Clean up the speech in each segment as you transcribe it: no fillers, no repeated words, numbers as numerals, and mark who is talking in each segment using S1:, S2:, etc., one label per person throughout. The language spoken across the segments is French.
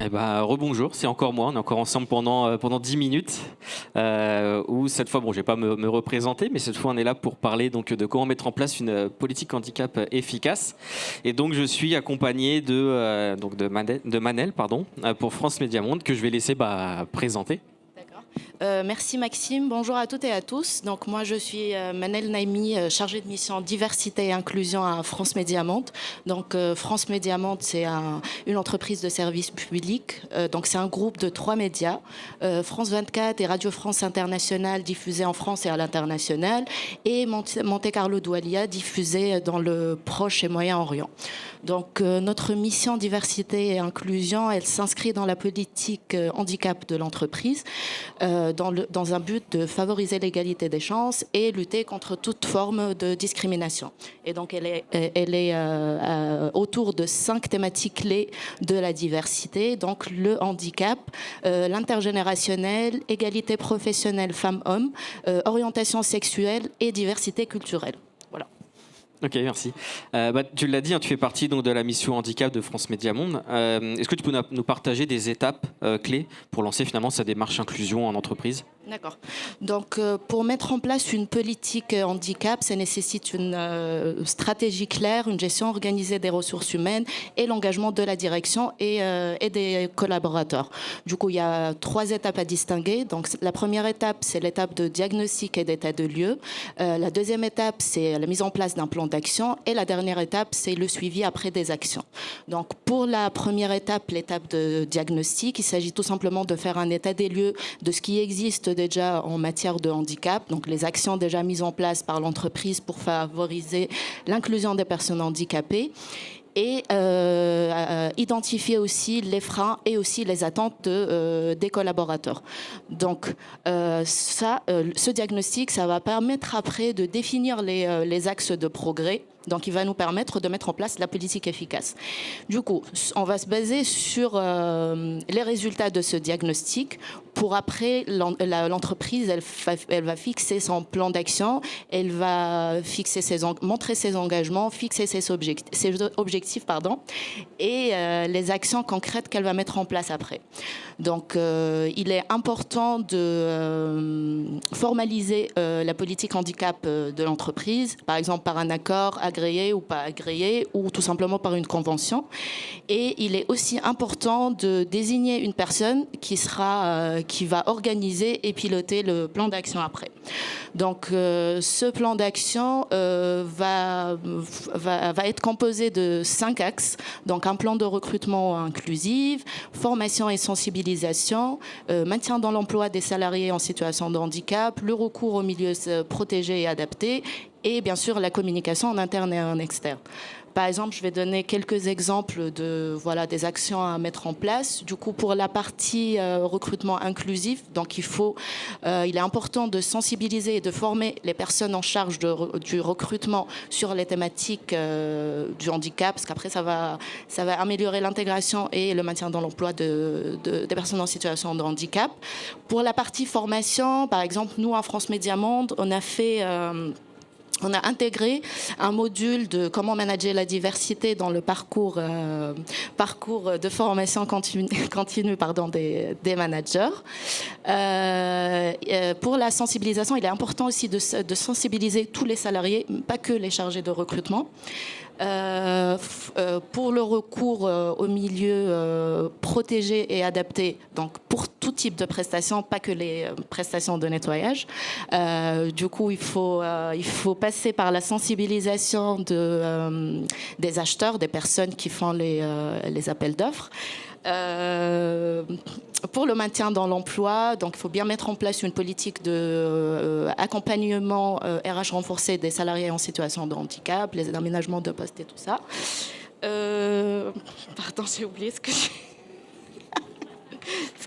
S1: Eh ben, rebonjour, c'est encore moi, on est encore ensemble pendant 10 minutes, où cette fois, bon, je vais pas me représenter, mais cette fois on est là pour parler donc, de comment mettre en place une politique handicap efficace. Et donc je suis accompagné de Manel pardon, pour France Média Monde, que je vais laisser présenter.
S2: Merci Maxime, bonjour à toutes et à tous. Donc moi je suis Manel Naimi, chargée de mission diversité et inclusion à France Média Monde. Donc France Média Monde, c'est une entreprise de service public. Donc c'est un groupe de 3 médias, France 24 et Radio France Internationale diffusée en France et à l'international, et Monte Carlo Doualiya diffusée dans le Proche et Moyen-Orient. Donc notre mission diversité et inclusion, elle s'inscrit dans la politique handicap de l'entreprise, dans un but de favoriser l'égalité des chances et lutter contre toute forme de discrimination. Et donc elle est autour de 5 thématiques clés de la diversité, donc le handicap, l'intergénérationnel, égalité professionnelle femmes-hommes, orientation sexuelle et diversité culturelle. Voilà.
S1: Ok, merci. Tu l'as dit, hein, tu fais partie donc, de la mission handicap de France Média Monde. Est-ce que tu peux nous partager des étapes clés pour lancer finalement sa démarche inclusion en entreprise ?
S2: D'accord. Donc, pour mettre en place une politique handicap, ça nécessite une stratégie claire, une gestion organisée des ressources humaines et l'engagement de la direction et des collaborateurs. Du coup, il y a 3 étapes à distinguer. Donc, la première étape, c'est l'étape de diagnostic et d'état de lieu. La deuxième étape, c'est la mise en place d'un plan d'action. Et la dernière étape, c'est le suivi après des actions. Donc, pour la première étape, l'étape de diagnostic, il s'agit tout simplement de faire un état des lieux de ce qui existe déjà en matière de handicap, donc les actions déjà mises en place par l'entreprise pour favoriser l'inclusion des personnes handicapées, et identifier aussi les freins et aussi les attentes des collaborateurs. Donc ce diagnostic, ça va permettre après de définir les axes de progrès. Donc, il va nous permettre de mettre en place la politique efficace. Du coup, on va se baser sur les résultats de ce diagnostic pour après, l'entreprise, elle va fixer son plan d'action, elle va montrer ses engagements, fixer ses objectifs, et les actions concrètes qu'elle va mettre en place après. Donc, il est important de formaliser la politique handicap de l'entreprise, par exemple par un accord agréé ou pas agréé, ou tout simplement par une convention. Et il est aussi important de désigner une personne qui va organiser et piloter le plan d'action après. Donc, ce plan d'action va être composé de 5 axes. Donc, un plan de recrutement inclusif, formation et sensibilisation, maintien dans l'emploi des salariés en situation de handicap, le recours aux milieux protégés et adaptés, et bien sûr la communication en interne et en externe. Par exemple, je vais donner quelques exemples des actions à mettre en place. Du coup, pour la partie recrutement inclusif, donc il est important de sensibiliser et de former les personnes en charge du recrutement sur les thématiques du handicap, parce qu'après ça va améliorer l'intégration et le maintien dans l'emploi des personnes en situation de handicap. Pour la partie formation, par exemple, nous à France Média Monde, on a intégré un module de comment manager la diversité dans le parcours de formation continue des managers. Pour la sensibilisation, il est important aussi de sensibiliser tous les salariés, pas que les chargés de recrutement. Pour le recours aux milieux protégés et adaptés, donc pour tout type de prestations, pas que les prestations de nettoyage. Du coup, il faut passer par la sensibilisation des acheteurs, des personnes qui font les appels d'offres. Pour le maintien dans l'emploi, donc il faut bien mettre en place une politique d'accompagnement RH renforcé des salariés en situation de handicap, les aménagements de postes et tout ça. Pardon, j'ai oublié ce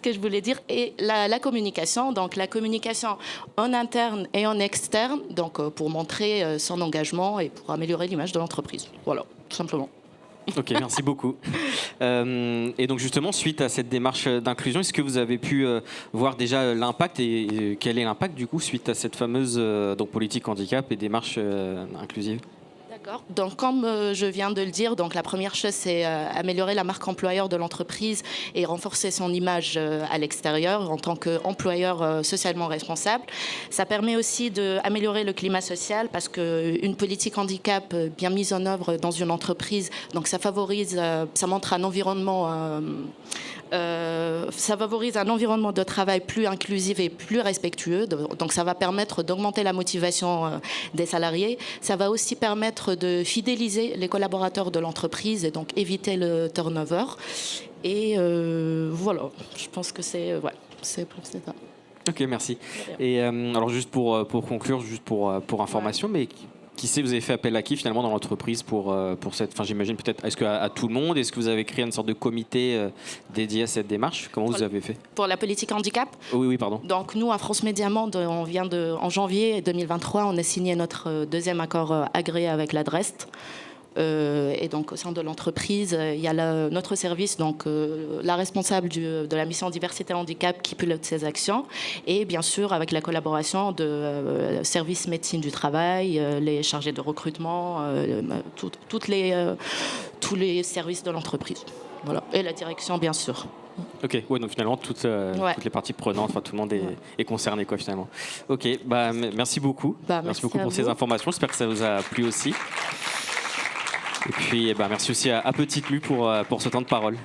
S2: que je voulais dire. Et la communication, donc la communication en interne et en externe, donc pour montrer son engagement et pour améliorer l'image de l'entreprise. Voilà, tout simplement.
S1: Ok, merci beaucoup. Et donc justement, suite à cette démarche d'inclusion, est-ce que vous avez pu voir déjà l'impact et quel est l'impact du coup suite à cette fameuse politique handicap et démarche inclusive ?
S2: D'accord. Donc, comme je viens de le dire, donc la première chose, c'est améliorer la marque employeur de l'entreprise et renforcer son image à l'extérieur en tant qu'employeur socialement responsable. Ça permet aussi d'améliorer le climat social parce qu'une politique handicap bien mise en œuvre dans une entreprise, donc ça favorise, ça montre un environnement... ça favorise un environnement de travail plus inclusif et plus respectueux. Donc ça va permettre d'augmenter la motivation des salariés. Ça va aussi permettre de fidéliser les collaborateurs de l'entreprise et donc éviter le turnover. Et voilà, je pense que c'est ça.
S1: Ok, merci. Et alors juste pour conclure, juste pour information, mais qui sait, vous avez fait appel à qui finalement dans l'entreprise pour cette... Enfin, j'imagine peut-être, est-ce qu'à tout le monde, est-ce que vous avez créé une sorte de comité dédié à cette démarche? Comment vous avez fait?
S2: Pour la politique handicap?
S1: Oui, pardon.
S2: Donc nous, à France Média Monde, en janvier 2023, on a signé notre deuxième accord agréé avec la DREST. Et donc au sein de l'entreprise, il y a notre service, donc la responsable de la mission diversité handicap qui pilote ces actions, et bien sûr avec la collaboration de services médecine du travail, les chargés de recrutement, tous les services de l'entreprise. Voilà. Et la direction, bien sûr.
S1: Ok, ouais, donc finalement toutes les parties prenantes, enfin tout le monde est concerné quoi finalement. Ok, merci beaucoup. Merci beaucoup pour ces informations. J'espère que ça vous a plu aussi. Et puis merci aussi à Petite Mue pour ce temps de parole.